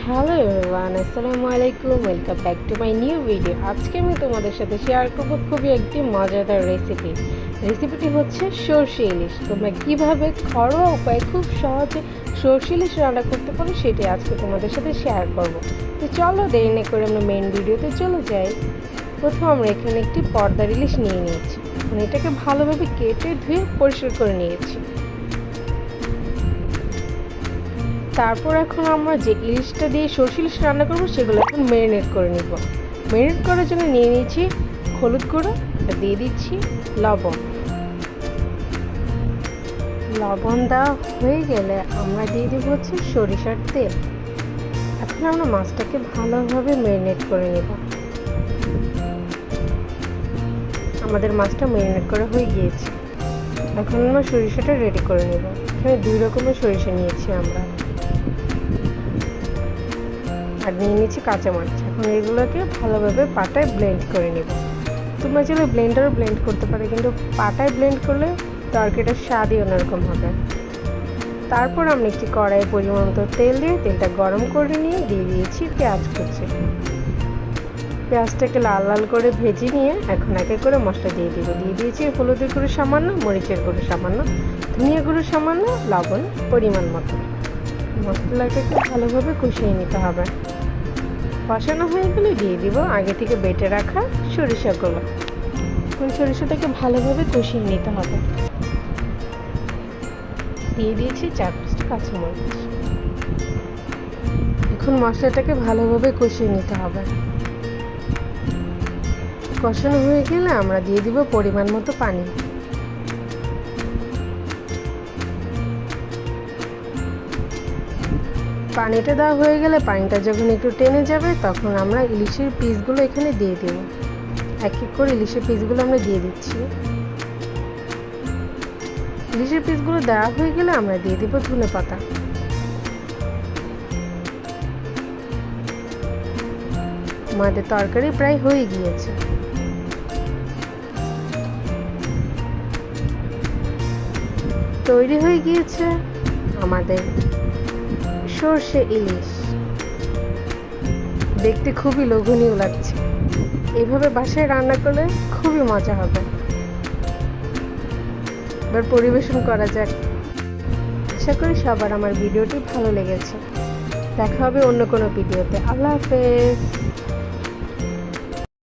Hello everyone, আসসালামু আলাইকুম। Welcome back to my new video. আজকে আমি তোমাদের সাথে শেয়ার করবো খুবই একটি মজাদার রেসিপিটি হচ্ছে সরষে ইলিশ। তোমরা কিভাবে ঘরোয়া উপায়ে খুব সহজে সরষে ইলিশ রান্না করতে পারো সেটাই আজকে তোমাদের সাথে শেয়ার করব। তো চলো দেরি না করে আমরা মেন ভিডিওতে চলে যাই। প্রথম আমরা এখানে একটি পর্দার ইলিশ নিয়ে নিয়েছি। এটাকে ভালোভাবে কেটে ধুয়ে পরিষ্কার করে নিয়েছি। তারপর এখন আমরা যে ইলিশটা দিয়ে সরষে ইলিশ রান্না করবো সেগুলো এখন ম্যারিনেট করে নিব। ম্যারিনেট করার জন্য নিয়ে নিয়েছি হলুদ গুঁড়ো, দিয়ে দিচ্ছি লবণ। লবণ দেওয়া হয়ে গেলে আমরা দিয়ে দেবো হচ্ছে সরিষার তেল। এখন আমরা মাছটাকে ভালোভাবে ম্যারিনেট করে নেব। আমাদের মাছটা ম্যারিনেট করা হয়ে গিয়েছে। এখন আমরা সরিষাটা রেডি করে নেব। এখানে 2 রকমের সরিষা নিয়েছি আমরা, আর নিয়ে নিচ্ছি কাঁচামরিচ। এখন এগুলোকে ভালোভাবে পাটায় ব্লেন্ড করে নেব। তোমরা চাইলে ব্লেন্ডারও ব্লেন্ড করতে পারো, কিন্তু পাটায় ব্লেন্ড করলে তরকারিটার স্বাদই অন্যরকম হবে। তারপর আমরা একটি কড়াইয়ে পরিমাণ মতো তেল দিয়ে তেলটা গরম করে নিয়ে দিয়ে দিয়েছি পেঁয়াজ কুচি। পেঁয়াজটাকে লাল লাল করে ভেজে নিয়ে এখন একে করে মশলা দিয়ে দিয়েছি হলুদের গুঁড়ো সামান্য, মরিচের গুঁড়ো সামান্য, ধনিয়া গুঁড়ো সামান্য, লবণ পরিমাণ মতো। মশলাটাকে ভালোভাবে কষিয়ে নিতে হবে। কষানো হয়ে গেলে দিয়ে দিব আগে থেকে বেটে রাখা সরিষাগুলো। সরিষাটাকে ভালোভাবে কষিয়ে নিতে হবে। দিয়ে দিয়েছি 4-5টা কাঁচামরিচ। এখন মশলাটাকে ভালোভাবে কষিয়ে নিতে হবে। কষানো হয়ে গেলে আমরা দিয়ে দিব পরিমাণ মতো পানি। পানিটা দেওয়া হয়ে গেলে পানিটা যখন একটু টেনে যাবে তখন আমরা ইলিশের পিসগুলো এখানে দিয়ে দেব। এক এক করে ইলিশের পিসগুলো আমরা দিয়ে দিচ্ছি। ইলিশের পিসগুলো দেওয়া হয়ে গেলে আমরা দিয়ে দেব ধনেপাতা। আমাদের তরকারি প্রায় হয়ে গিয়েছে। তৈরি হয়ে গিয়েছে আমাদের সরষে ইলিশ। দেখতে খুবই লোভনীয় লাগছে। এভাবে বাসায় রান্না করলে খুবই মজা হবে। এবার পরিবেশন করা যাক। আশা করি সবার আমার ভিডিওটি ভালো লেগেছে। দেখা হবে অন্য কোনো ভিডিওতে। আল্লাহ হাফেজ।